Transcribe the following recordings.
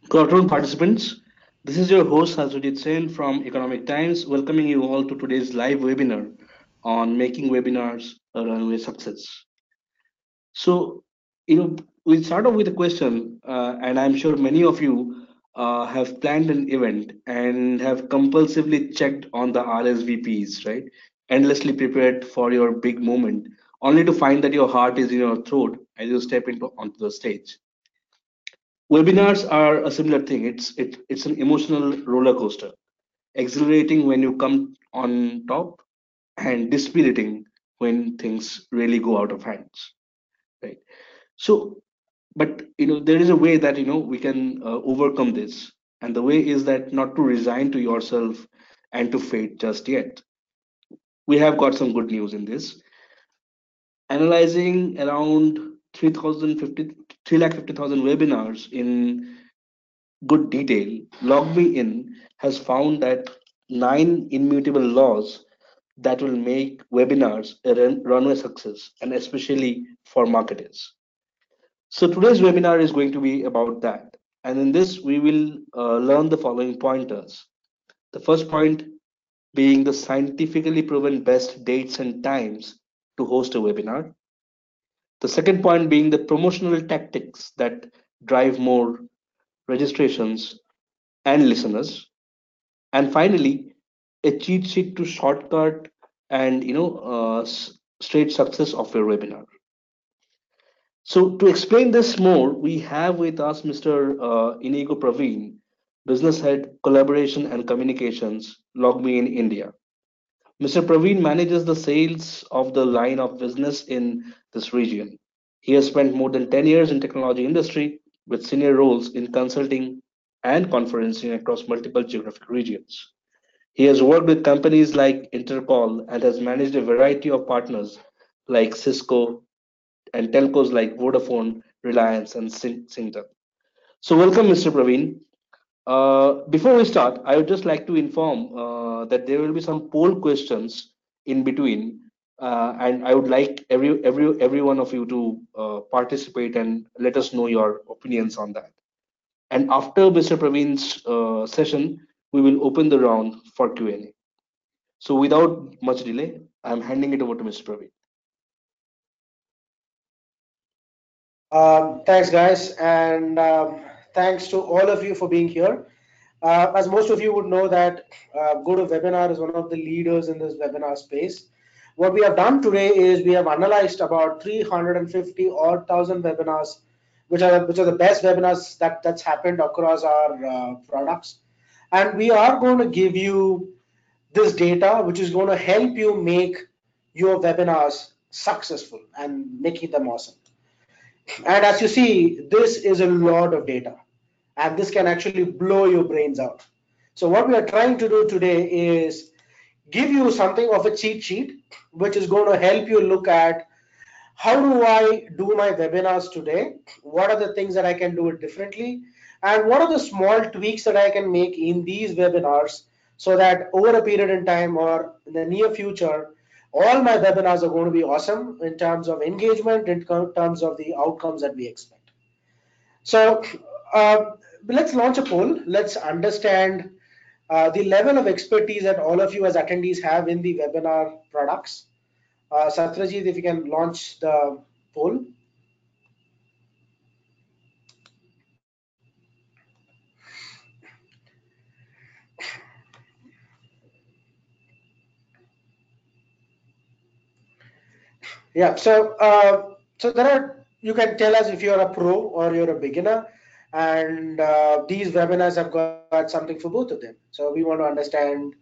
Good afternoon, participants. This is your host Sajudit Sen from Economic Times, welcoming you all to today's live webinar on making webinars a runaway success. So, we'll start off with a question, and I'm sure many of you have planned an event and have compulsively checked on the RSVPs, right? Endlessly prepared for your big moment, only to find that your heart is in your throat as you step into onto the stage. Webinars are a similar thing. It's an emotional roller coaster, exhilarating when you come on top, and dispiriting when things really go out of hands. Right. So, but there is a way that we can overcome this, and the way is that not to resign to yourself and to fate just yet. We have got some good news in this. Analyzing around 3,50,000 webinars in good detail, LogMeIn has found that 9 immutable laws that will make webinars a runway success, and especially for marketers. So today's webinar is going to be about that. And in this, we will learn the following pointers. The first point being the scientifically proven best dates and times to host a webinar. The second point being the promotional tactics that drive more registrations and listeners. And finally, a cheat sheet to shortcut and straight success of your webinar. So to explain this more, we have with us Mr. Inigo Praveen, Business Head, Collaboration and Communications, LogMe in India. Mr. Praveen manages the sales of the line of business in this region. He has spent more than 10 years in technology industry with senior roles in consulting and conferencing across multiple geographic regions. He has worked with companies like Intercol and has managed a variety of partners like Cisco and telcos like Vodafone, Reliance, and Singtel. So, welcome, Mr. Praveen. Before we start, I would just like to inform that there will be some poll questions in between, and I would like every one of you to participate and let us know your opinions on that. And after Mr. Praveen's session, we will open the round for Q&A. So, without much delay, I'm handing it over to Mr. Praveen. Thanks, guys, and thanks to all of you for being here. As most of you would know that GoToWebinar is one of the leaders in this webinar space. What we have done today is we have analyzed about 350 odd thousand webinars, which are the best webinars that's happened across our products, and we are going to give you this data, which is going to help you make your webinars successful and making them awesome. And as you see, this is a lot of data, and this can actually blow your brains out. So what we are trying to do today is give you something of a cheat sheet, which is going to help you look at how do I do my webinars today? What are the things that I can do it differently? And what are the small tweaks that I can make in these webinars so that over a period in time or in the near future, all my webinars are going to be awesome in terms of engagement, in terms of the outcomes that we expect. So uh, let's launch a poll. Let's understand the level of expertise that all of you as attendees have in the webinar products. Satrajit, if you can launch the poll. Yeah, so there are, you can tell us if you're a pro or you're a beginner, and these webinars have got something for both of them. So we want to understand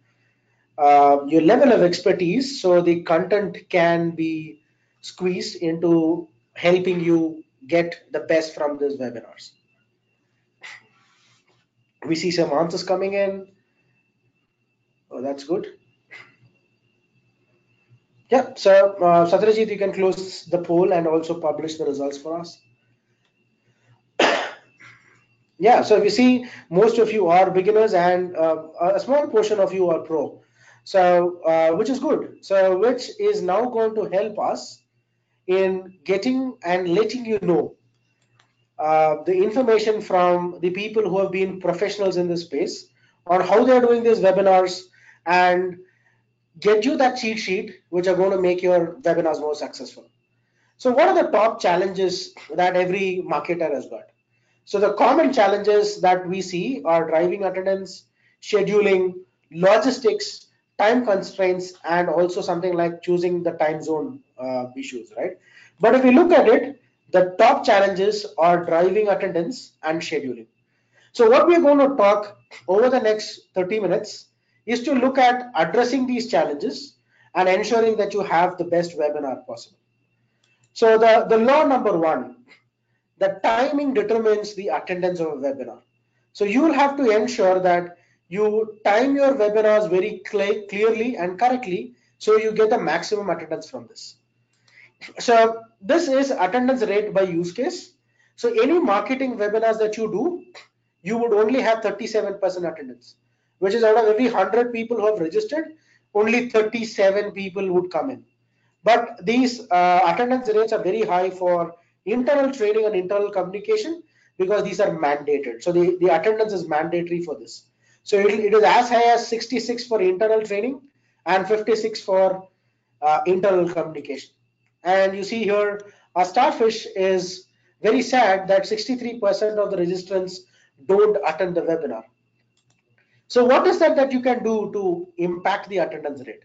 your level of expertise so the content can be squeezed into helping you get the best from these webinars. We see some answers coming in. Oh, that's good. Yeah, so Satrajit, you can close the poll and also publish the results for us. Yeah, so if you see, most of you are beginners and a small portion of you are pro. So, which is good. So, which is now going to help us in getting and letting you know the information from the people who have been professionals in this space on how they are doing these webinars and get you that cheat sheet which are going to make your webinars more successful. So what are the top challenges that every marketer has got? So the common challenges that we see are driving attendance, scheduling, logistics, time constraints, and also something like choosing the time zone issues, right? But if we look at it, the top challenges are driving attendance and scheduling. So what we're going to talk over the next 30 minutes is to look at addressing these challenges and ensuring that you have the best webinar possible. So the law number one, the timing determines the attendance of a webinar. So you will have to ensure that you time your webinars very clearly and correctly so you get the maximum attendance from this. So this is attendance rate by use case. So any marketing webinars that you do, you would only have 37% attendance, which is out of every 100 people who have registered, only 37 people would come in. But these attendance rates are very high for internal training and internal communication because these are mandated. So the attendance is mandatory for this. So it is as high as 66 for internal training and 56 for internal communication. And you see here, our starfish is very sad that 63% of the registrants don't attend the webinar. So what is that you can do to impact the attendance rate?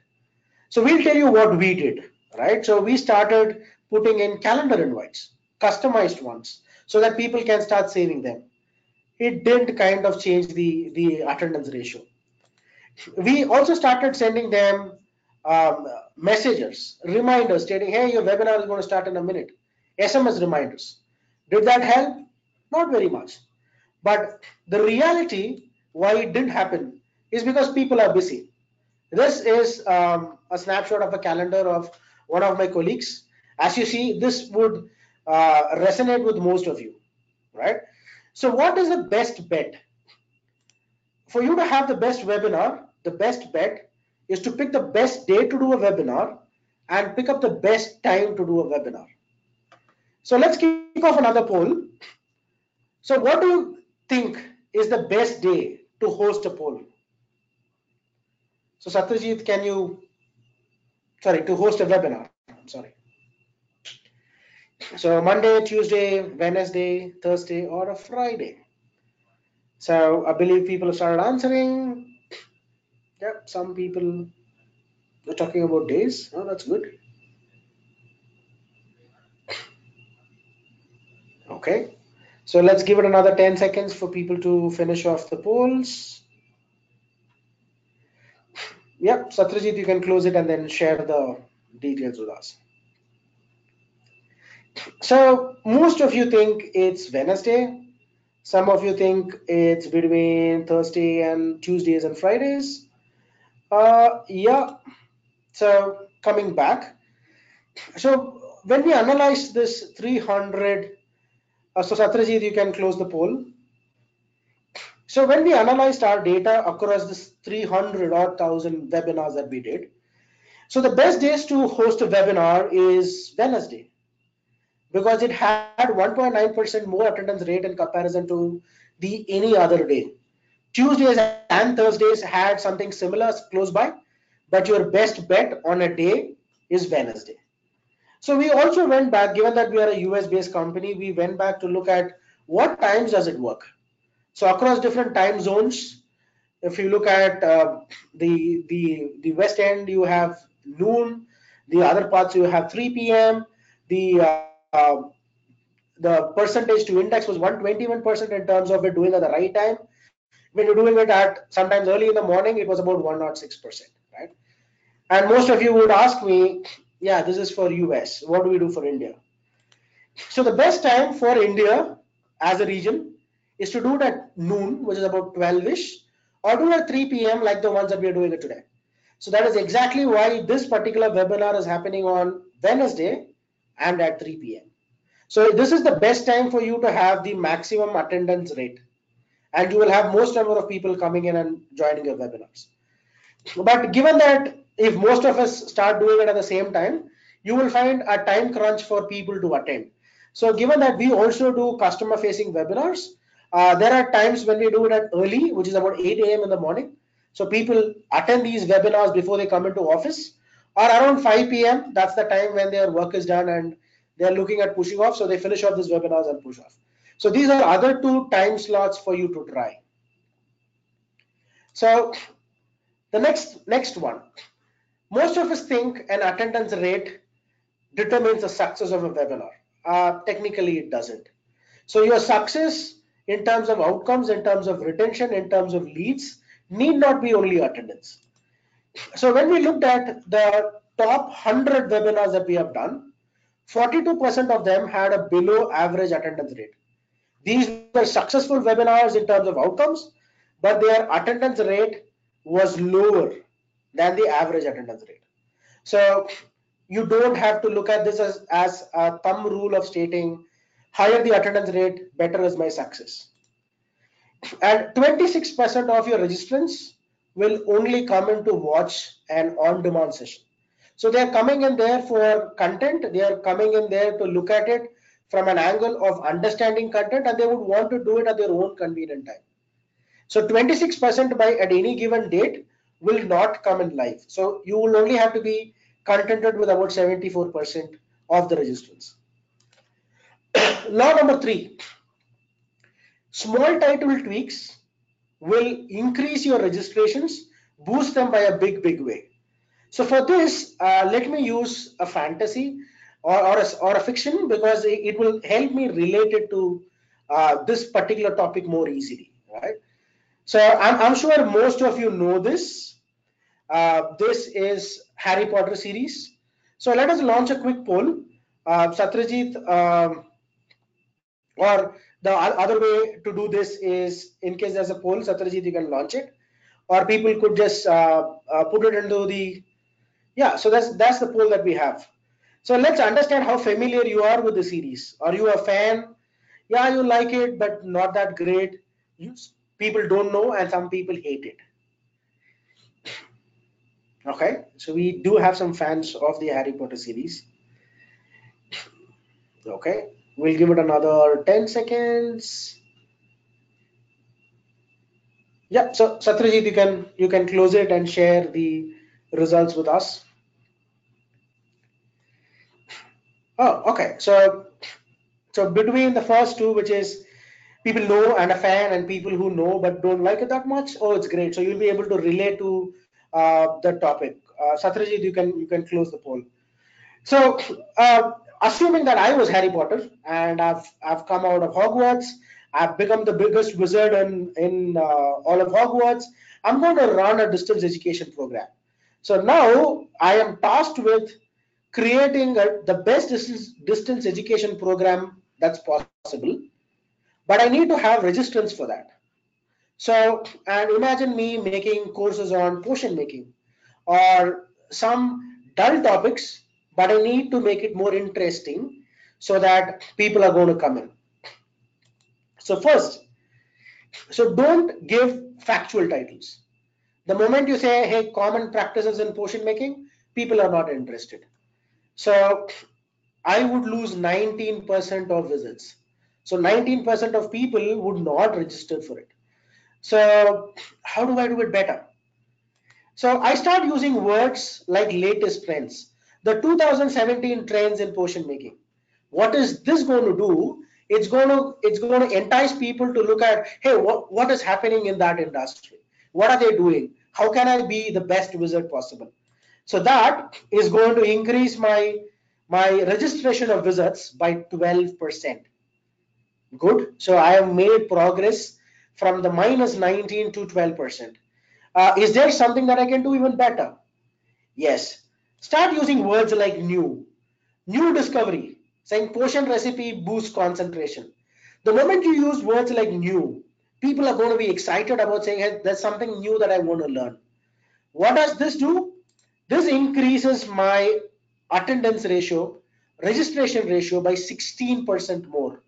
So we'll tell you what we did, right? So we started putting in calendar invites, customized ones, so that people can start saving them. It didn't kind of change the attendance ratio. We also started sending them messages, reminders stating, hey, your webinar is going to start in a minute. SMS reminders. Did that help? Not very much. But the reality why it didn't happen is because people are busy. This is a snapshot of a calendar of one of my colleagues. As you see, this would resonate with most of you, right? So what is the best bet? For you to have the best webinar, the best bet is to pick the best day to do a webinar and pick up the best time to do a webinar. So let's kick off another poll. So what do you think is the best day to host a poll? So Satyajit, can you, sorry, to host a webinar, I'm sorry. So Monday, Tuesday, Wednesday, Thursday, or a Friday. So I believe people have started answering. Yep, some people are talking about days. Oh, that's good. Okay. So let's give it another 10 seconds for people to finish off the polls. Yep, Satrajit, you can close it and then share the details with us. So most of you think it's Wednesday. Some of you think it's between Thursday and Tuesdays and Fridays. Yeah. So coming back. So when we analyze this 300, so Satrajit, you can close the poll. So when we analyzed our data across this 300 or 1000 webinars that we did, so the best days to host a webinar is Wednesday because it had 1.9% more attendance rate in comparison to the any other day. Tuesdays and Thursdays had something similar close by, but your best bet on a day is Wednesday. So we also went back, given that we are a US based company, we went back to look at what times does it work. So across different time zones, if you look at the west end, you have noon. The other parts you have 3 p.m. The percentage to index was 121% in terms of it doing at the right time. When you're doing it at sometimes early in the morning, it was about 106%, right? And most of you would ask me, yeah, this is for US. What do we do for India? So the best time for India as a region is to do it at noon, which is about 12ish, or do it at 3 p.m. like the ones that we are doing it today. So that is exactly why this particular webinar is happening on Wednesday and at 3 p.m. So this is the best time for you to have the maximum attendance rate, and you will have most number of people coming in and joining your webinars. But given that if most of us start doing it at the same time, you will find a time crunch for people to attend. So given that we also do customer facing webinars, there are times when we do it at early, which is about 8 a.m. in the morning. So people attend these webinars before they come into office, or around 5 p.m. That's the time when their work is done and they're looking at pushing off. So they finish off these webinars and push off. So these are other two time slots for you to try. So the next one, most of us think an attendance rate determines the success of a webinar. Technically, it doesn't. So your success in terms of outcomes, in terms of retention, in terms of leads, need not be only attendance. So when we looked at the top 100 webinars that we have done, 42% of them had a below average attendance rate. These were successful webinars in terms of outcomes, but their attendance rate was lower than the average attendance rate. So you don't have to look at this as a thumb rule of stating higher the attendance rate, better is my success. And 26% of your registrants will only come in to watch an on-demand session. So they are coming in there for content, they are coming in there to look at it from an angle of understanding content, and they would want to do it at their own convenient time. So 26% by at any given date will not come in live. So you will only have to be contented with about 74% of the registrants. Law number 3, small title tweaks will increase your registrations, boost them by a big way. So for this, let me use a fantasy or a fiction, because it will help me relate it to this particular topic more easily, right? So I'm sure most of you know this. This is Harry Potter series. So let us launch a quick poll. Satrajit, or the other way to do this is, in case there's a poll, Satrajit, you can launch it, or people could just put it into the, yeah. So that's the poll that we have. So let's understand how familiar you are with the series. Are you a fan? Yeah, you like it, but not that great. You, people don't know, and some people hate it. Okay, so we do have some fans of the Harry Potter series. Okay, we'll give it another 10 seconds. Yeah, so Satrajit, you can close it and share the results with us. Oh, okay. So between the first two, which is people know and a fan, and people who know but don't like it that much, oh, it's great. So you'll be able to relate to the topic. Satrajit, you can close the poll. So, assuming that I was Harry Potter and I've come out of Hogwarts, I've become the biggest wizard in all of Hogwarts. I'm going to run a distance education program. So now I am tasked with creating the best distance education program that's possible, but I need to have registrants for that. So, and imagine me making courses on potion making or some dull topics, but I need to make it more interesting so that people are going to come in. So first, so don't give factual titles. The moment you say, hey, common practices in potion making, people are not interested. So I would lose 19% of visits. So 19% of people would not register for it. So how do I do it better? So I start using words like latest trends, the 2017 trends in potion making. What is this going to do? It's going to entice people to look at, hey, what is happening in that industry? What are they doing? How can I be the best wizard possible? So that is going to increase my registration of wizards by 12%. Good. So I have made progress from the minus 19 to 12%. Is there something that I can do even better? Yes. Start using words like new. New discovery. Saying potion recipe boosts concentration. The moment you use words like new, people are going to be excited about saying, hey, there's something new that I want to learn. What does this do? This increases my attendance ratio, registration ratio by 16% more.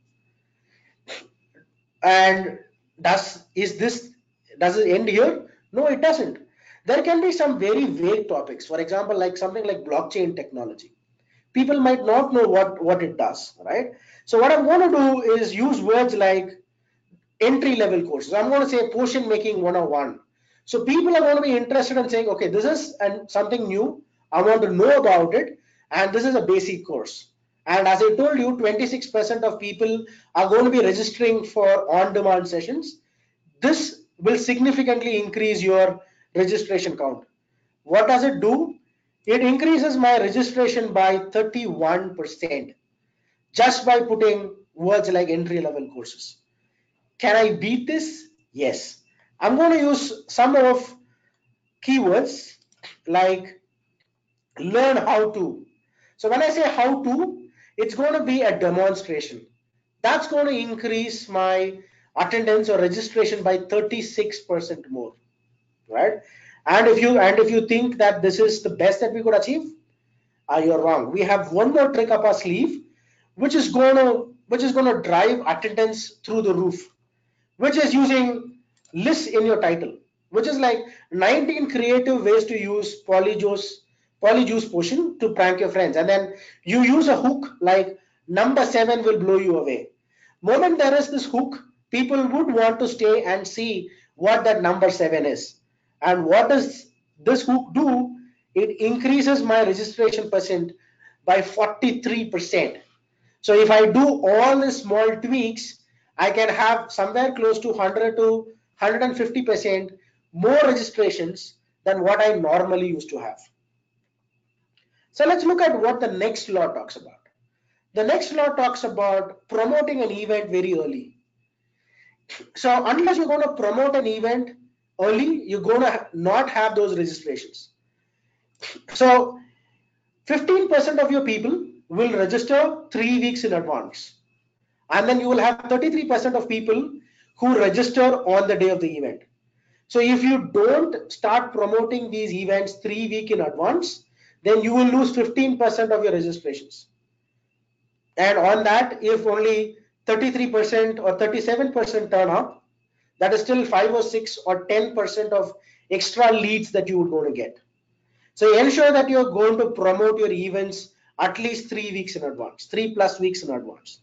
And does it end here? No, it doesn't. There can be some very vague topics. For example, like something like blockchain technology. people might not know what it does, right? So what I'm going to do is use words like entry level courses. I'm going to say potion making 101. So people are going to be interested in saying, okay, this is something new. I want to know about it. And this is a basic course. And as I told you, 26% of people are going to be registering for on-demand sessions. This will significantly increase your registration count. What does it do? It increases my registration by 31% just by putting words like entry level courses. Can I beat this? Yes. I'm going to use some of keywords like learn how to. So when I say how to, it's going to be a demonstration. That's going to increase my attendance or registration by 36% more, right? And if you think that this is the best that we could achieve, you're wrong. We have one more trick up our sleeve, which is going to drive attendance through the roof, which is using lists in your title, which is like 19 creative ways to use polyjuice potion to prank your friends. And then you use a hook like number 7 will blow you away. Moment there is this hook, people would want to stay and see what that number 7 is. And what does this hook do? It increases my registration percent by 43%. So if I do all these small tweaks, I can have somewhere close to 100 to 150% more registrations than what I normally used to have. So let's look at what the next law talks about. The next law talks about promoting an event very early. So unless you're going to promote an event early, you're going to not have those registrations. So 15% of your people will register 3 weeks in advance. And then you will have 33% of people who register on the day of the event. So if you don't start promoting these events 3 weeks in advance, then you will lose 15% of your registrations. And on that, if only 33% or 37% turn up, that is still 5 or 6 or 10% of extra leads that you would going to get. So ensure that you're going to promote your events at least 3 weeks in advance, 3+ weeks in advance.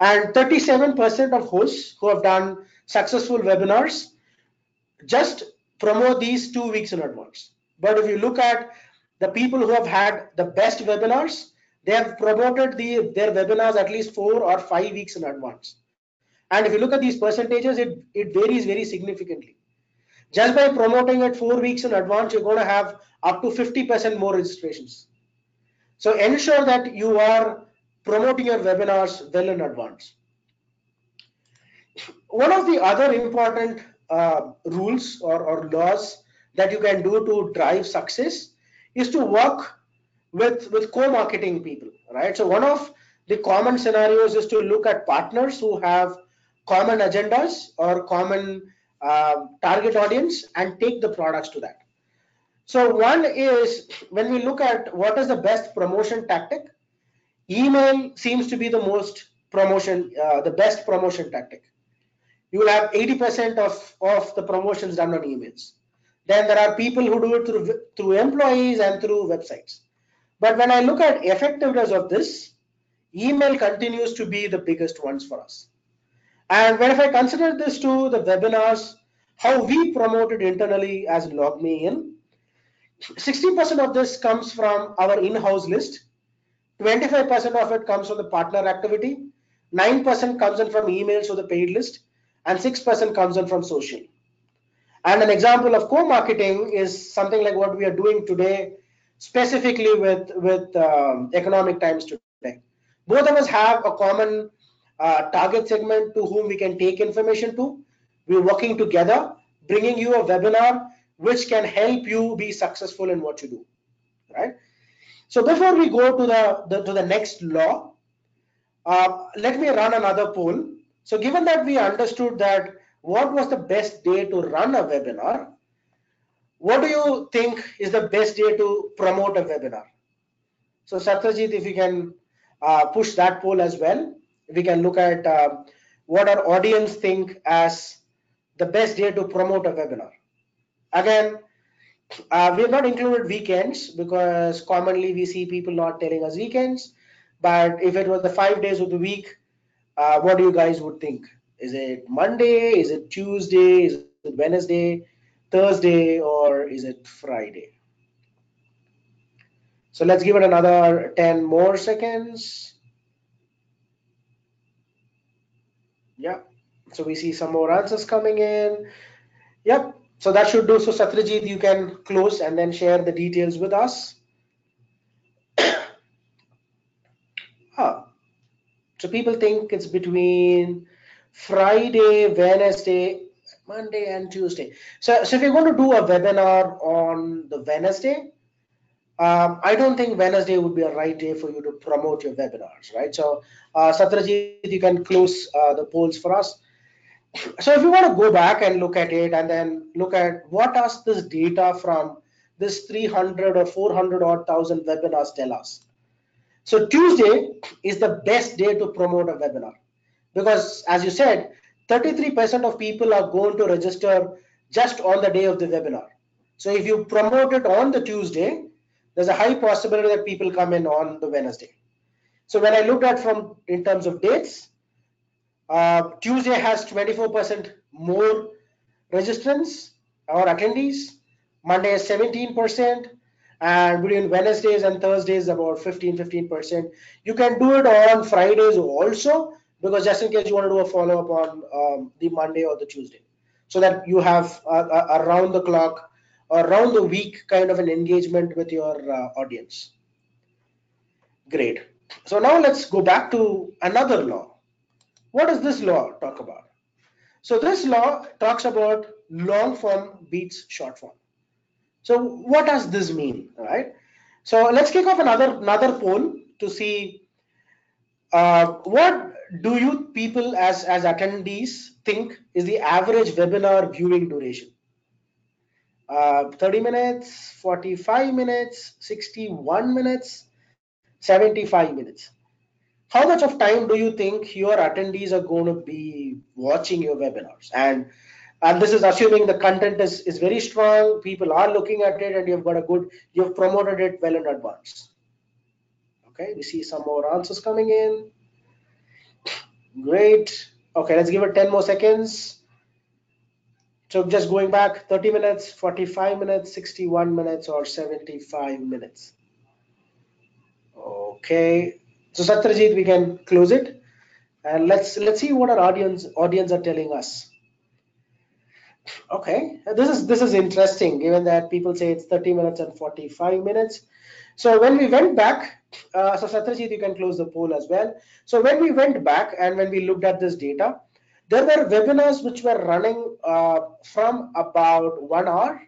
And 37% of hosts who have done successful webinars just promote these 2 weeks in advance. But if you look at the people who have had the best webinars, they have promoted their webinars at least 4 or 5 weeks in advance. And if you look at these percentages, it varies very significantly. Just by promoting it 4 weeks in advance, you're going to have up to 50% more registrations. So ensure that you are promoting your webinars well in advance. One of the other important rules or laws that you can do to drive success is to work with co-marketing people, right? So one of the common scenarios is to look at partners who have common agendas or common target audience and take the products to that. So one is when we look at what is the best promotion tactic, email seems to be the best promotion tactic. You will have 80% of the promotions done on emails. Then there are people who do it through employees and through websites. But when I look at effectiveness of this, email continues to be the biggest ones for us. And when if I consider this to the webinars, how we promote it internally as LogMeIn, 60% of this comes from our in-house list, 25% of it comes from the partner activity, 9% comes in from emails to the paid list, and 6% comes in from social. And an example of co-marketing is something like what we are doing today, specifically with Economic Times today. Both of us have a common target segment to whom we can take information to. We're working together, bringing you a webinar which can help you be successful in what you do, right? So before we go to the next law, let me run another poll. So given that we understood that what was the best day to run a webinar, what do you think is the best day to promote a webinar? So Satyajit, if you can push that poll as well, we can look at what our audience think as the best day to promote a webinar. Again, We have not included weekends because commonly we see people not telling us weekends. But if it was the 5 days of the week, what do you guys would think? Is it Monday? Is it Tuesday? Is it Wednesday, Thursday, or is it Friday? So let's give it another 10 more seconds. Yeah. So we see some more answers coming in. Yep. So that should do. So Satrajit, you can close and then share the details with us. Huh. So people think it's between Friday, Wednesday, Monday, and Tuesday. So if you're going to do a webinar on the Wednesday, I don't think Wednesday would be a right day for you to promote your webinars, right? So Satrajit, you can close the polls for us. So if you want to go back and look at it and then look at what does this data from this 300 or 400 odd thousand webinars tell us. So Tuesday is the best day to promote a webinar because as you said, 33% of people are going to register just on the day of the webinar. So if you promote it on the Tuesday, there's a high possibility that people come in on the Wednesday. So when I looked at from in terms of dates, Tuesday has 24% more registrants or attendees. Monday is 17%, and between Wednesdays and Thursdays about 15%. You can do it on Fridays also, because just in case you want to do a follow-up on the Monday or the Tuesday, so that you have a around the clock or around the week kind of an engagement with your audience. Great. So now let's go back to another law. What does this law talk about? So this law talks about long form beats short form. So what does this mean? All right. So let's kick off another poll to see what do you people as attendees think is the average webinar viewing duration? 30 minutes, 45 minutes, 61 minutes, 75 minutes. How much of time do you think your attendees are going to be watching your webinars? And this is assuming the content is very strong, people are looking at it, and you've promoted it well in advance. Okay, we see some more answers coming in. Great. Okay, let's give it 10 more seconds. So just going back, 30 minutes, 45 minutes, 61 minutes, or 75 minutes. Okay. So Satrajit, we can close it. And let's see what our audience are telling us. Okay, this is interesting, given that people say it's 30 minutes and 45 minutes. So when we went back, so Satrajit, you can close the poll as well. So when we went back and when we looked at this data, there were webinars which were running from about 1 hour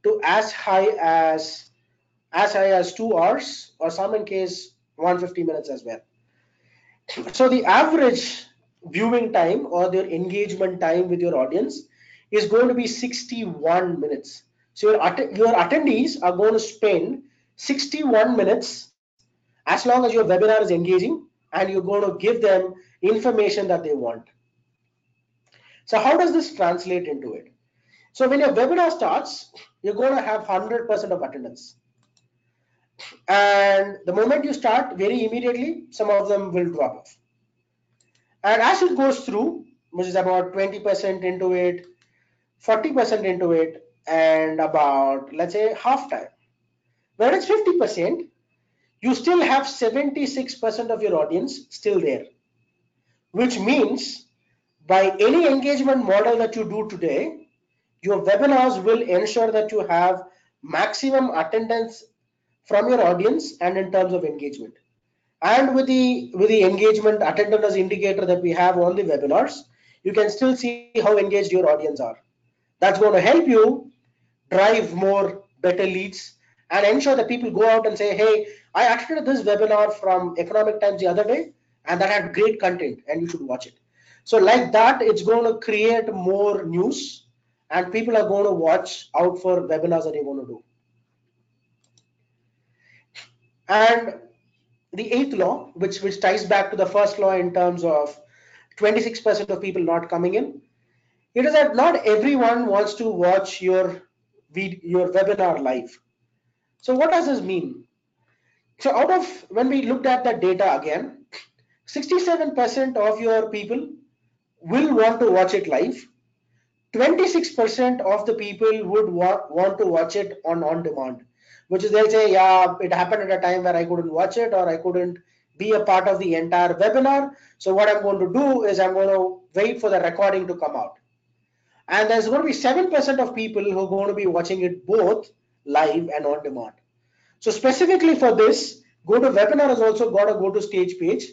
to as high as 2 hours, or some in case 150 minutes as well. So the average viewing time or their engagement time with your audience is going to be 61 minutes. So your attendees are going to spend 61 minutes as long as your webinar is engaging, and you're going to give them information that they want. So how does this translate into it? So when your webinar starts, you're going to have 100% of attendance. And the moment you start, very immediately, some of them will drop off. And as it goes through, which is about 20% into it, 40% into it, and about, let's say, half time, where it's 50%, you still have 76% of your audience still there, which means by any engagement model that you do today, your webinars will ensure that you have maximum attendance from your audience and in terms of engagement. And with the engagement attendance indicator that we have on the webinars, you can still see how engaged your audience are. That's going to help you drive more better leads and ensure that people go out and say, hey, I attended this webinar from Economic Times the other day, and that had great content and you should watch it. So like that, it's going to create more news, and people are going to watch out for webinars that you're going to do. And the eighth law, which ties back to the first law in terms of 26% of people not coming in, it is that not everyone wants to watch your your webinar live. So what does this mean? So out of, when we looked at the data again, 67% of your people will want to watch it live. 26% of the people would want to watch it on demand, which is they'll say, yeah, it happened at a time where I couldn't watch it or I couldn't be a part of the entire webinar. So what I'm going to do is I'm going to wait for the recording to come out. And there's going to be 7% of people who are going to be watching it both live and on demand. So specifically for this, GoToWebinar has also got a go to stage page,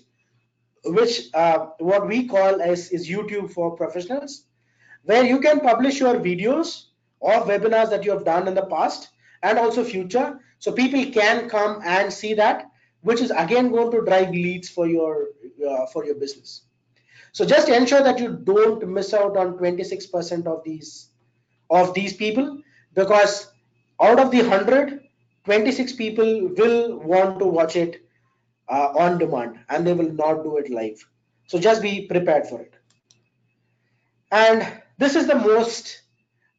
which what we call as is YouTube for professionals, where you can publish your videos of webinars that you have done in the past and also future. So people can come and see that, which is again going to drive leads for your business. So just ensure that you don't miss out on 26% of these people, because out of the 100, 26 people will want to watch it on demand and they will not do it live. So just be prepared for it. And this is the most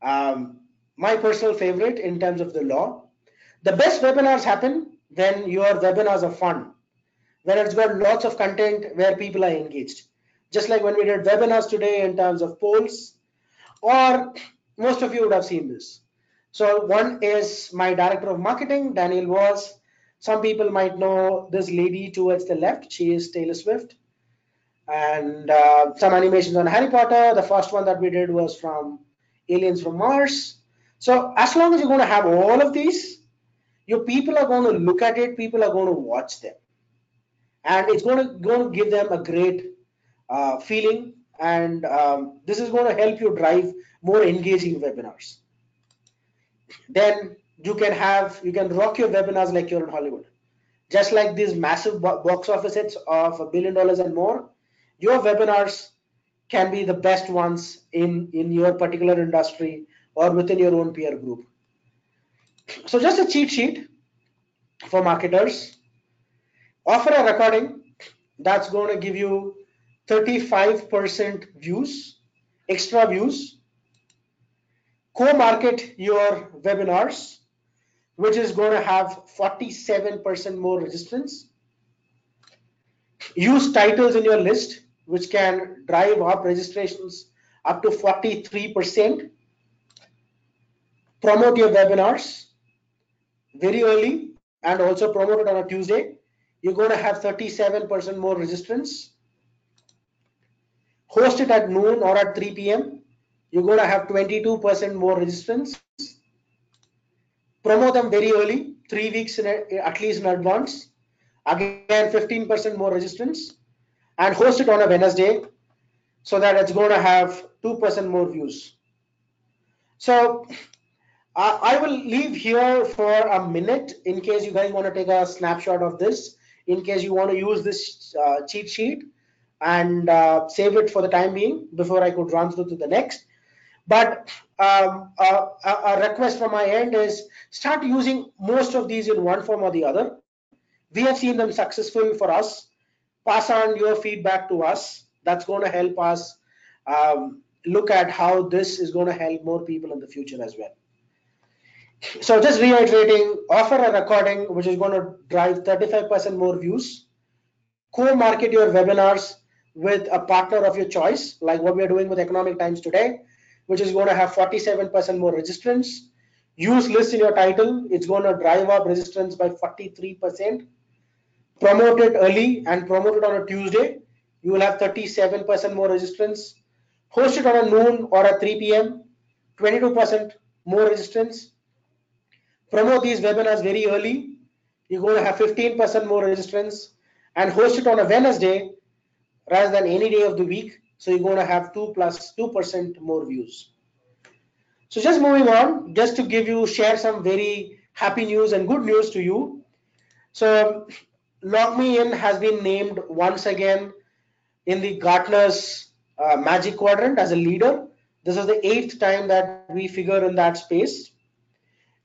my personal favorite in terms of the law. The best webinars happen when your webinars are fun, when it's got lots of content where people are engaged. Just like when we did webinars today in terms of polls, or most of you would have seen this. So one is my director of marketing, Daniel Was. Some people might know this lady towards the left. She is Taylor Swift. And some animations on Harry Potter. The first one that we did was from Aliens from Mars. So as long as you're going to have all of these, your people are going to look at it, people are going to watch them. And it's going to give them a great feeling, and this is going to help you drive more engaging webinars. Then you can rock your webinars like you're in Hollywood. Just like these massive box office hits of $1 billion and more, your webinars can be the best ones in your particular industry or within your own peer group. So just a cheat sheet for marketers. Offer a recording that's going to give you 35% views, extra views. Co-market your webinars, which is going to have 47% more registrants. Use titles in your list, which can drive up registrations up to 43%. Promote your webinars very early and also promote it on a Tuesday. You're going to have 37% more registrants. Host it at noon or at 3 p.m. You're going to have 22% more registrants. Promote them very early, 3 weeks at least in advance. Again, 15% more registrants. And host it on a Wednesday so that it's going to have 2% more views. So I will leave here for a minute in case you guys want to take a snapshot of this, in case you want to use this cheat sheet and save it for the time being before I could run through to the next. But a request from my end is start using most of these in one form or the other. We have seen them successful for us. Pass on your feedback to us. That's going to help us look at how this is going to help more people in the future as well. So just reiterating, offer a recording which is going to drive 35% more views. Co-market your webinars with a partner of your choice, like what we are doing with Economic Times today, which is going to have 47% more registrants. Use list in your title. It's going to drive up registrants by 43%. Promote it early and promote it on a Tuesday. You will have 37% more registrants. Host it on a noon or a 3 p.m. 22% more registrants. Promote these webinars very early. You're going to have 15% more registrants, and host it on a Wednesday rather than any day of the week. So you're going to have 2% more views. So just moving on, just to share some very happy news and good news to you. So LogMeIn has been named once again in the Gartner's Magic Quadrant as a leader. This is the 8th time that we figure in that space.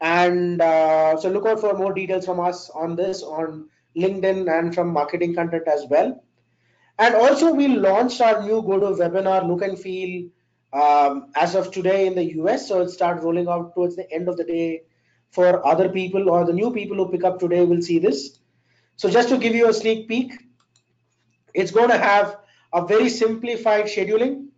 And so look out for more details from us on this on LinkedIn and from marketing content as well. And also we launched our new GoToWebinar look and feel as of today in the US. So it start rolling out towards the end of the day for other people, or the new people who pick up today will see this. So just to give you a sneak peek, it's going to have a very simplified scheduling.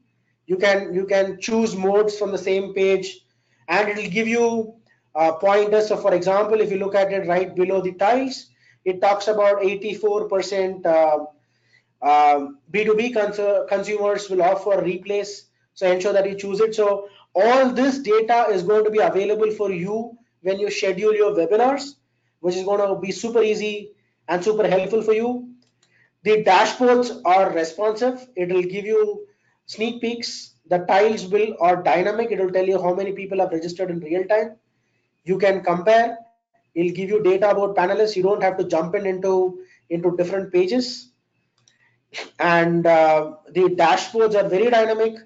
You can choose modes from the same page, and it will give you pointers. So for example, if you look at it right below the tiles, it talks about 84% B2B consumers will offer replace. So ensure that you choose it. So all this data is going to be available for you when you schedule your webinars, which is going to be super easy and super helpful for you. The dashboards are responsive. It will give you sneak peeks. The tiles will are dynamic. It will tell you how many people have registered in real time. You can compare. It'll give you data about panelists. You don't have to jump into different pages. And the dashboards are very dynamic.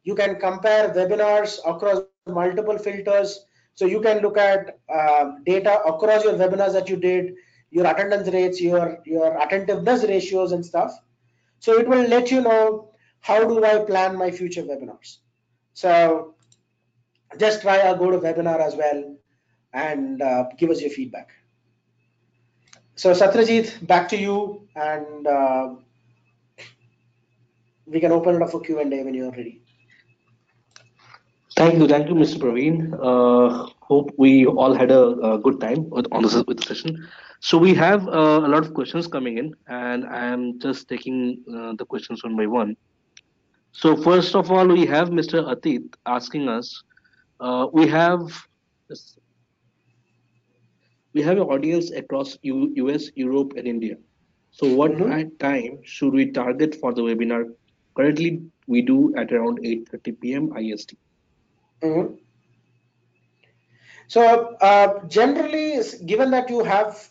You can compare webinars across multiple filters. So you can look at data across your webinars that you did, your attendance rates, your attentiveness ratios and stuff. So it will let you know how do I plan my future webinars. So just try a go to webinar as well, and give us your feedback. So Satrajit, back to you, and we can open it up for Q&A when you're ready. Thank you, Mr. Praveen. Hope we all had a good time on this with the session. So we have a lot of questions coming in, and I am just taking the questions one by one. So first of all, we have Mr. Atit asking us. We have we have an audience across US, Europe, and India. So what Mhm. time should we target for the webinar? Currently, we do at around 8:30 p.m. IST. Mhm. So generally, given that you have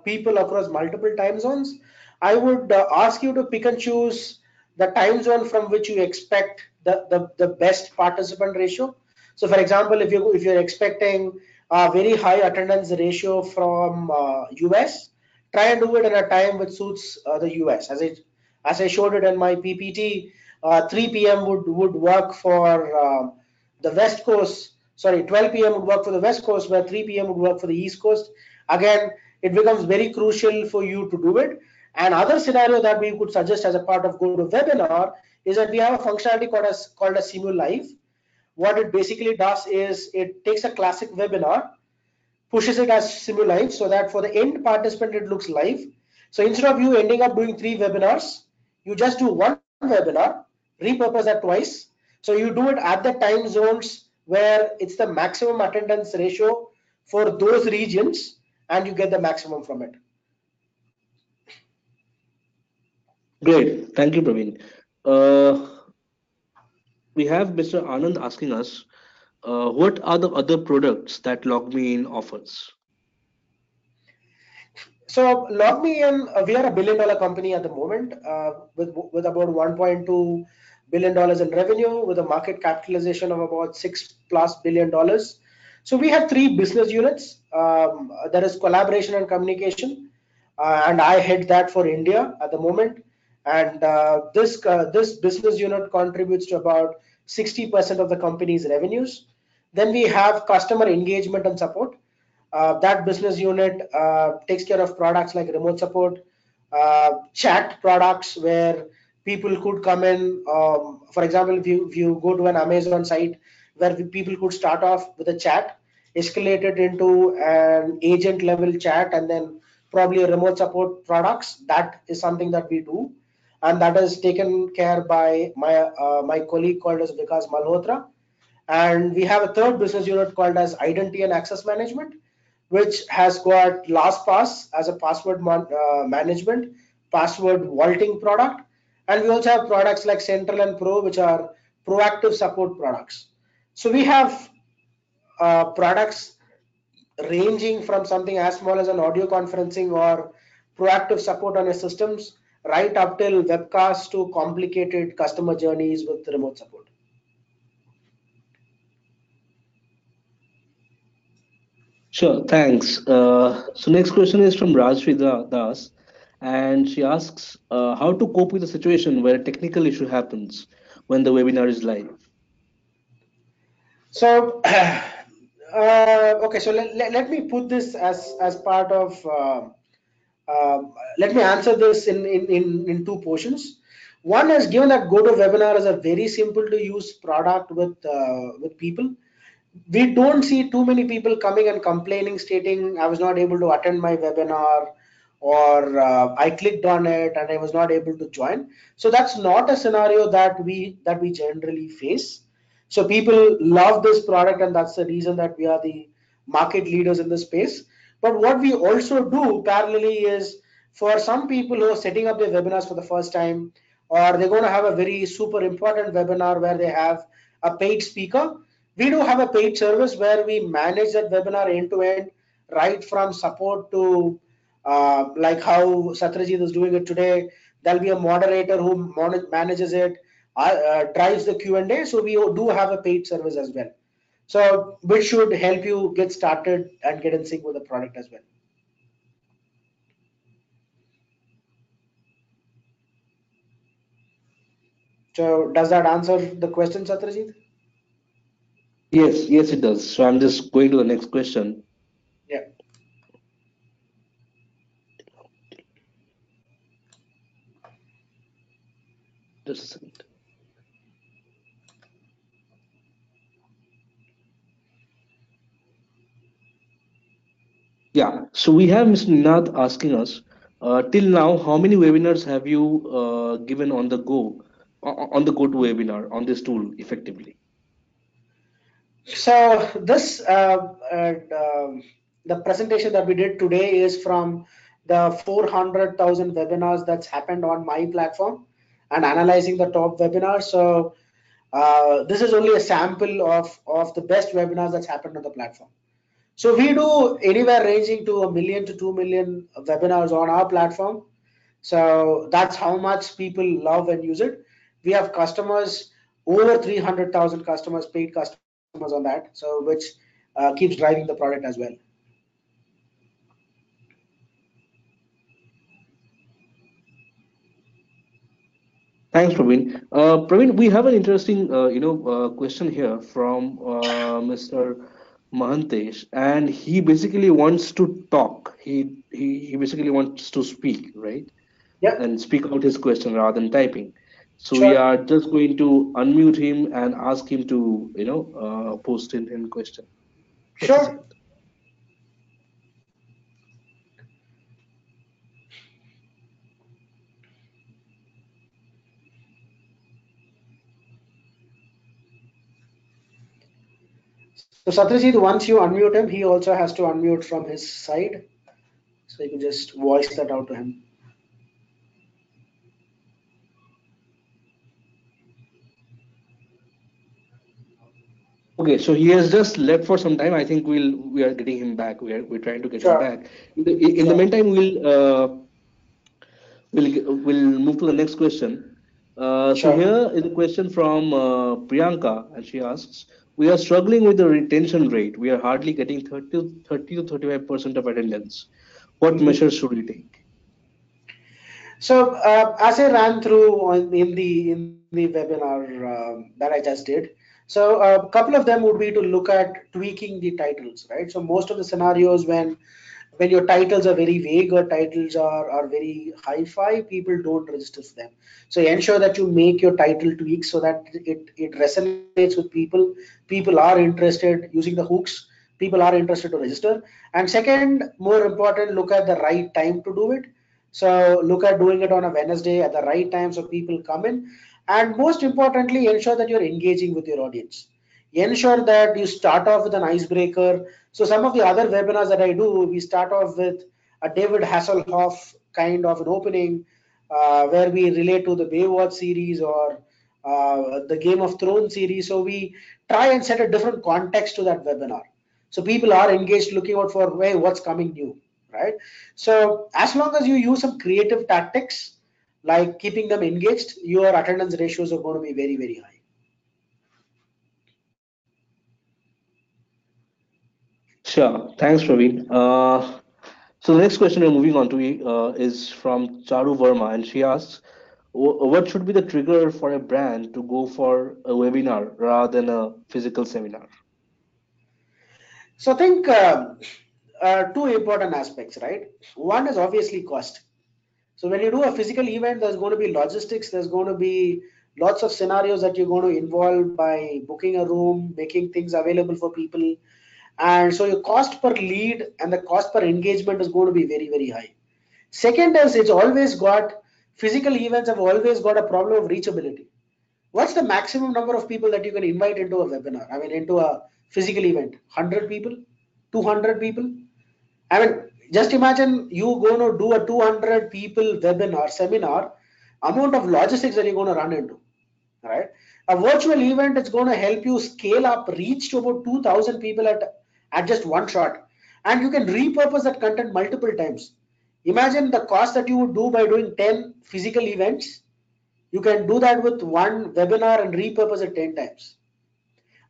people across multiple time zones, I would ask you to pick and choose the time zone from which you expect the best participant ratio. So for example, if you're expecting a very high attendance ratio from US, try and do it in a time which suits the US. As I showed it in my PPT, 3 p.m. would work for the West Coast. Sorry, 12 p.m. would work for the West Coast, where 3 p.m. would work for the East Coast. Again, it becomes very crucial for you to do it. And other scenario that we could suggest as a part of GoToWebinar is that we have a functionality called a Simu Live. What it basically does is it takes a classic webinar, pushes it as Simu Live, so that for the end participant it looks live. So instead of you ending up doing 3 webinars, you just do one webinar, repurpose that twice. So you do it at the time zones where it's the maximum attendance ratio for those regions, and you get the maximum from it. Great. Thank you, Praveen. Uh, we have Mr. Anand asking us, what are the other products that LogMeIn offers? So LogMeIn, we are a billion-dollar company at the moment, with about 1.2 billion dollars in revenue, with a market capitalization of about $6+ billion. So we have three business units. There is collaboration and communication, and I head that for India at the moment. And this business unit contributes to about 60% of the company's revenues. Then we have customer engagement and support. That business unit takes care of products like remote support, chat products where people could come in. For example, if you go to an Amazon site where people could start off with a chat, escalate it into an agent level chat, and then probably a remote support products. That is something that we do, and that is taken care by my colleague called as Vikas Malhotra. And we have a third business unit called as identity and access management, which has got LastPass as a password management, password vaulting product. And we also have products like Central and Pro, which are proactive support products. So we have products ranging from something as small as an audio conferencing or proactive support on your systems, right up till webcasts to complicated customer journeys with remote support. Sure, thanks. So next question is from Rajshri Das, and she asks how to cope with a situation where a technical issue happens when the webinar is live. So, okay, so let me put this as part of. Let me answer this in two portions. One is, given that GoToWebinar is a very simple to use product with people, we don't see too many people coming and complaining, stating I was not able to attend my webinar, or I clicked on it and I was not able to join. So that's not a scenario that we generally face. So people love this product, and that's the reason that we are the market leaders in this space. But what we also do parallelly is, for some people who are setting up their webinars for the first time, or they're going to have a very super important webinar where they have a paid speaker, we do have a paid service where we manage that webinar end to end, right from support to like how Satrajit is doing it today. There'll be a moderator who manages it, drives the Q&A. So we do have a paid service as well. So which should help you get started and get in sync with the product as well. So does that answer the question, Satrajit? Yes, yes, it does. So I'm just going to the next question. Yeah. Just a second. Yeah, so we have Mr. Ninad asking us, till now, how many webinars have you given on the go, on the go to webinar on this tool effectively? So this the presentation that we did today is from the 400,000 webinars that's happened on my platform, and analyzing the top webinars. So this is only a sample of the best webinars that's happened on the platform. So we do anywhere ranging to 1 million to 2 million webinars on our platform. So that's how much people love and use it. We have customers, over 300,000 customers, paid customers on that. So which keeps driving the product as well. Thanks, Praveen. Praveen, we have an interesting, question here from Mr. Mahantesh, and he basically wants to talk. He basically wants to speak, right? Yeah, And speak out his question rather than typing. So we sure. are just going to unmute him and ask him to, post in question. Just a Sure. second. So Satrajit, once you unmute him, he also has to unmute from his side. So you can just voice that out to him. Okay, so he has just left for some time. I think we are getting him back. We're trying to get him Sure. back. In the Sure. meantime, we'll move to the next question. So Sure. here is a question from Priyanka, and she asks, "We are struggling with the retention rate. We are hardly getting 30 to 35% of attendance. What Mhm. measures should we take?" So as I ran through in the webinar that I just did, so a couple of them would be to look at tweaking the titles, right? So most of the scenarios when your titles are very vague or titles are very hi-fi, people don't register for them. So ensure that you make your title tweaks so that it resonates with people. People are interested using the hooks. People are interested to register. And second, more important, look at the right time to do it. So look at doing it on a Wednesday at the right time so people come in. And most importantly, ensure that you're engaging with your audience. Ensure that you start off with an icebreaker. So some of the other webinars that I do, we start off with a David Hasselhoff kind of an opening, where we relate to the Baywatch series or the Game of Thrones series. So we try and set a different context to that webinar. So people are engaged, looking out for, hey, what's coming new, right? So as long as you use some creative tactics, like keeping them engaged, your attendance ratios are going to be very, very high. Sure. Thanks, Praveen. So the next question we're moving on to is from Charu Verma, and she asks, What should be the trigger for a brand to go for a webinar rather than a physical seminar? So I think two important aspects, right? One is obviously cost. So when you do a physical event, there's going to be logistics, there's going to be lots of scenarios that you're going to involve by booking a room, making things available for people. And so your cost per lead and the cost per engagement is going to be very, very high. Second is it's always got physical events have always got a problem of reachability. What's the maximum number of people that you can invite into a webinar? I mean, into a physical event? 100 people? 200 people? I mean, just imagine you going to do a 200 people webinar, seminar, amount of logistics that you're going to run into, right? A virtual event is going to help you scale up, reach to about 2,000 people at just one shot. And you can repurpose that content multiple times. Imagine the cost that you would do by doing 10 physical events. You can do that with one webinar and repurpose it 10 times.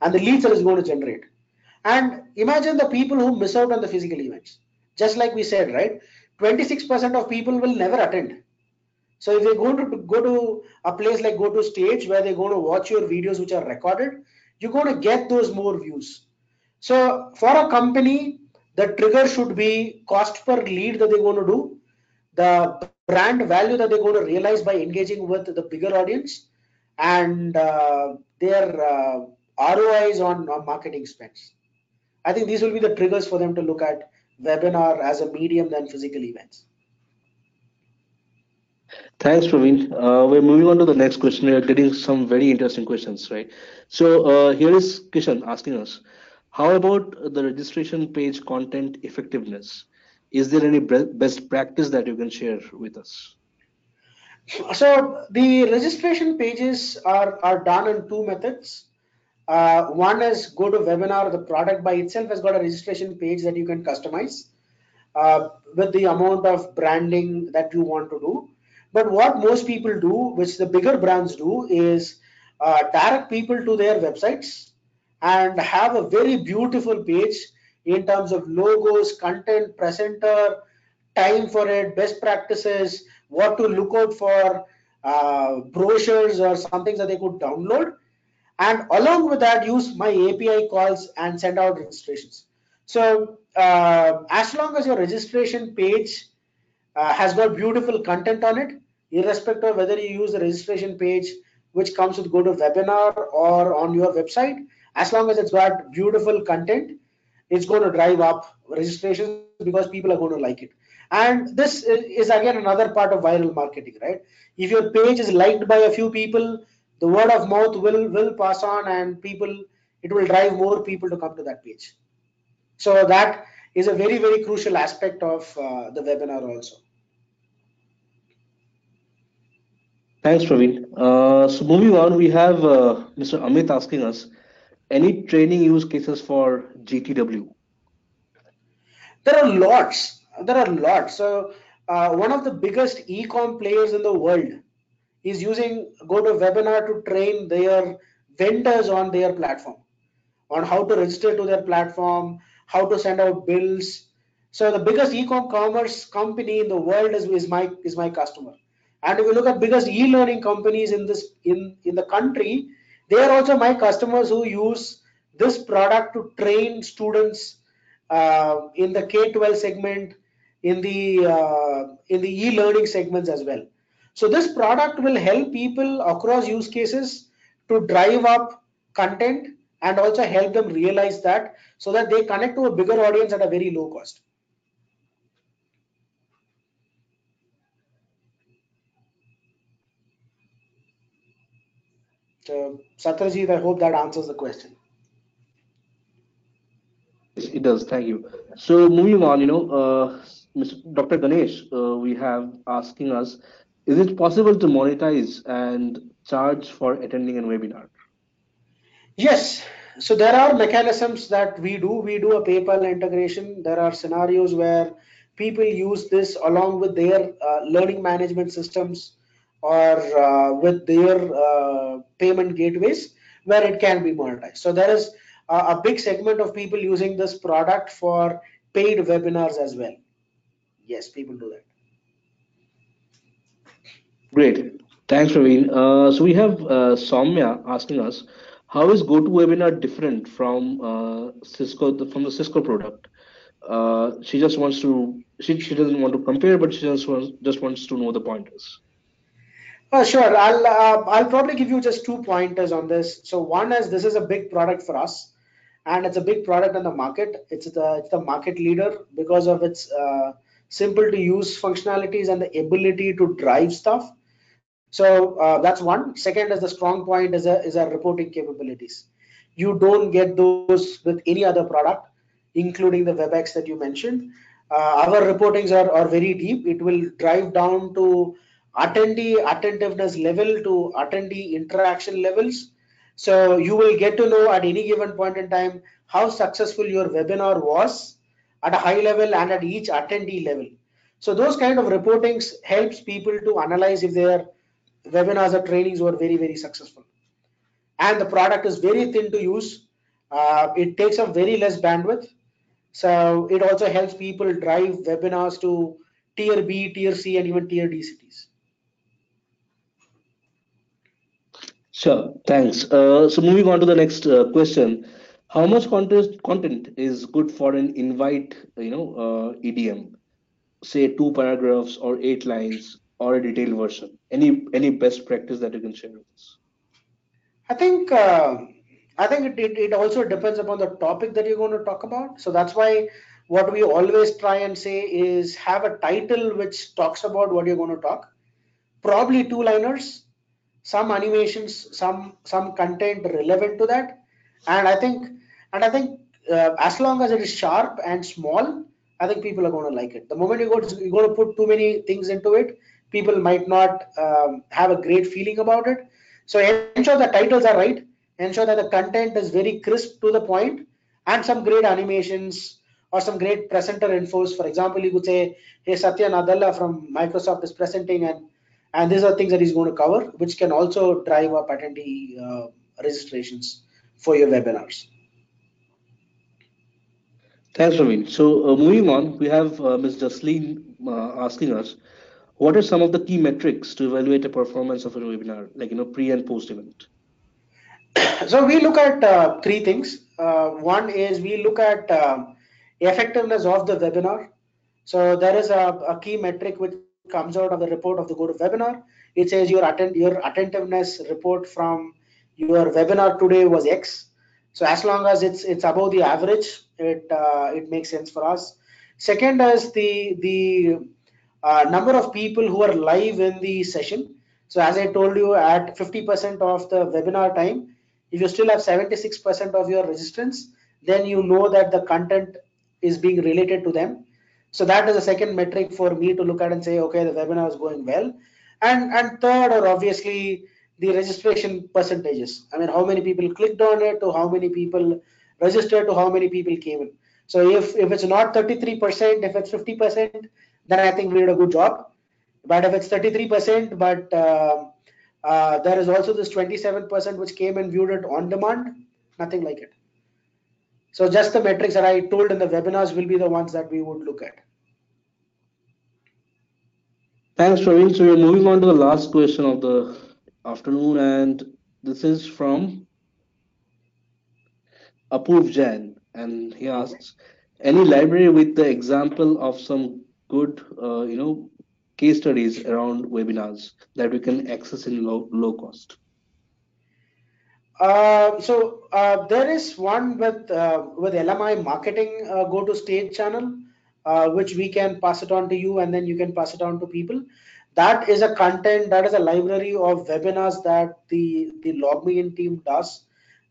And the leads that is going to generate. And imagine the people who miss out on the physical events. Just like we said, right? 26% of people will never attend. So if they're going to go to a place like go to stage where they're going to watch your videos which are recorded, you're going to get those more views. So for a company, the trigger should be cost per lead that they're going to do, the brand value that they're going to realize by engaging with the bigger audience, and their ROIs on marketing spends. I think these will be the triggers for them to look at webinar as a medium than physical events. Thanks, Praveen. We're moving on to the next question. We are getting some very interesting questions, right? So here is Kishan asking us, how about the registration page content effectiveness? Is there any best practice that you can share with us? So the registration pages are done in two methods. One is go to webinar. The product by itself has got a registration page that you can customize with the amount of branding that you want to do. But what most people do, which the bigger brands do, is direct people to their websites and have a very beautiful page in terms of logos, content, presenter, time for it, best practices, what to look out for, brochures or something that they could download, and along with that use my API calls and send out registrations. So as long as your registration page has got beautiful content on it, irrespective of whether you use the registration page which comes with go to webinar or on your website, as long as it's got beautiful content, it's going to drive up registrations because people are going to like it. And this is again another part of viral marketing, right? If your page is liked by a few people, the word of mouth will pass on, and people, it will drive more people to come to that page. So that is a very, very crucial aspect of the webinar also. Thanks, Praveen. So moving on, we have Mr. Amit asking us, any training use cases for GTW? There are lots. There are lots. So one of the biggest e-com players in the world is using GoToWebinar to train their vendors on their platform, on how to register to their platform, how to send out bills. So the biggest e-commerce company in the world is my customer. And if you look at biggest e-learning companies in this in the country, they are also my customers who use this product to train students in the K-12 segment, in the e-learning segments as well. So this product will help people across use cases to drive up content and also help them realize that so that they connect to a bigger audience at a very low cost. So Satrajit, I hope that answers the question. Yes, it does. Thank you. So moving on, Mr. Dr. Ganesh, we have asking us, is it possible to monetize and charge for attending a webinar? Yes, so there are mechanisms that we do. We do a PayPal integration. There are scenarios where people use this along with their learning management systems or with their payment gateways where it can be monetized. So there is a big segment of people using this product for paid webinars as well. Yes, people do that. Great. Thanks, Praveen. So we have Soumya asking us, how is GoToWebinar different from from the Cisco product? She just wants to, she doesn't want to compare, but she just wants to know the pointers. Sure. I'll probably give you just 2 pointers on this. So one is this is a big product for us, and it's a big product in the market. It's the market leader because of its simple to use functionalities and the ability to drive stuff. So that's one. Second is the strong point is our reporting capabilities. You don't get those with any other product, including the WebEx that you mentioned. Our reportings are very deep. It will drive down to attendee attentiveness level to attendee interaction levels. So you will get to know at any given point in time how successful your webinar was at a high level and at each attendee level. So those kind of reportings helps people to analyze if their webinars or trainings were very successful. And the product is very thin to use. It takes up very less bandwidth. So it also helps people drive webinars to tier B, tier C, and even tier D cities. Sure, thanks. So moving on to the next question, how much content is good for an invite, EDM? Say 2 paragraphs or 8 lines or a detailed version. Any best practice that you can share with us? I think uh, I think it also depends upon the topic that you're going to talk about. So that's why what we always try and say is have a title which talks about what you're going to talk. Probably two-liners, some animations, some content relevant to that, and I think as long as it is sharp and small, I think people are going to like it. The moment you're going to put too many things into it, people might not have a great feeling about it. So ensure the titles are right, ensure that the content is very crisp to the point, and some great animations or some great presenter infos. For example, you could say, "Hey, Satya Nadella from Microsoft is presenting, and these are things that he's going to cover, which can also drive up attendee registrations for your webinars." Thanks, Praveen. So moving on, we have Ms. Jasleen asking us, what are some of the key metrics to evaluate the performance of a webinar, like pre and post event? So we look at three things. One is we look at effectiveness of the webinar. So there is a key metric which comes out of the report of the GoToWebinar. It says your attentiveness report from your webinar today was X. So as long as it's above the average, it makes sense for us. Second is the number of people who are live in the session. So as I told you, at 50% of the webinar time, if you still have 76% of your registrants, then you know that the content is being related to them. So that is a second metric for me to look at and say, okay, the webinar is going well. And third are obviously the registration percentages. I mean, how many people clicked on it, to how many people registered, to how many people came in. So if it's not 33%, if it's 50%, then I think we did a good job. But if it's 33%, but there is also this 27% which came and viewed it on demand, nothing like it. So just the metrics that I told in the webinars will be the ones that we would look at. Thanks, Praveen. So we're moving on to the last question of the afternoon, and this is from Apoorv Jain, and he asks, any library with the example of some good, case studies around webinars that we can access in low cost? There is one with LMI marketing go to stage channel, which we can pass it on to you, and then you can pass it on to people. That is a content, that is a library of webinars that the LogMeIn team does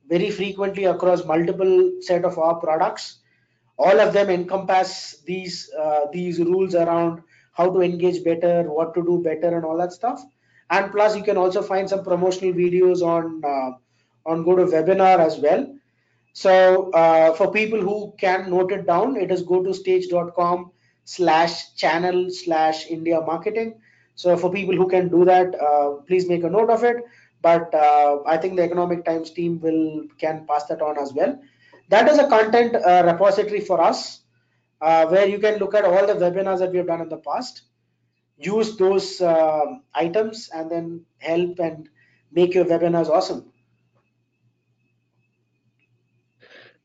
very frequently across multiple set of our products. All of them encompass these rules around how to engage better, what to do better, and all that stuff. And plus, you can also find some promotional videos on GoToWebinar as well. So for people who can note it down, it is gotostage.com/channel/India marketing. So for people who can do that, please make a note of it. But I think the Economic Times team can pass that on as well. That is a content repository for us, where you can look at all the webinars that we have done in the past. use those items and then help and make your webinars awesome.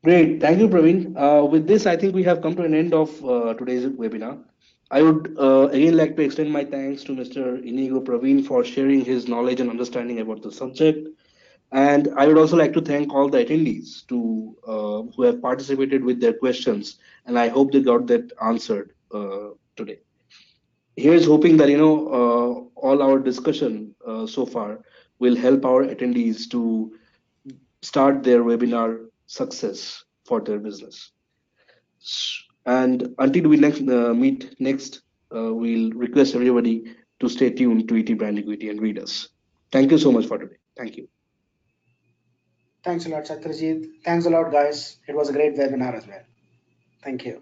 Great. Thank you, Praveen. With this, I think we have come to an end of today's webinar. I would again like to extend my thanks to Mr. Inigo Praveen for sharing his knowledge and understanding about the subject. And I would also like to thank all the attendees who have participated with their questions, and I hope they got that answered today. Here's hoping that all our discussion so far will help our attendees to start their webinar success for their business. And until we next meet next, we'll request everybody to stay tuned to ET Brand Equity and read us. Thank you so much for today. Thank you. Thanks a lot, Satyajit. Thanks a lot, guys. It was a great webinar as well. Thank you.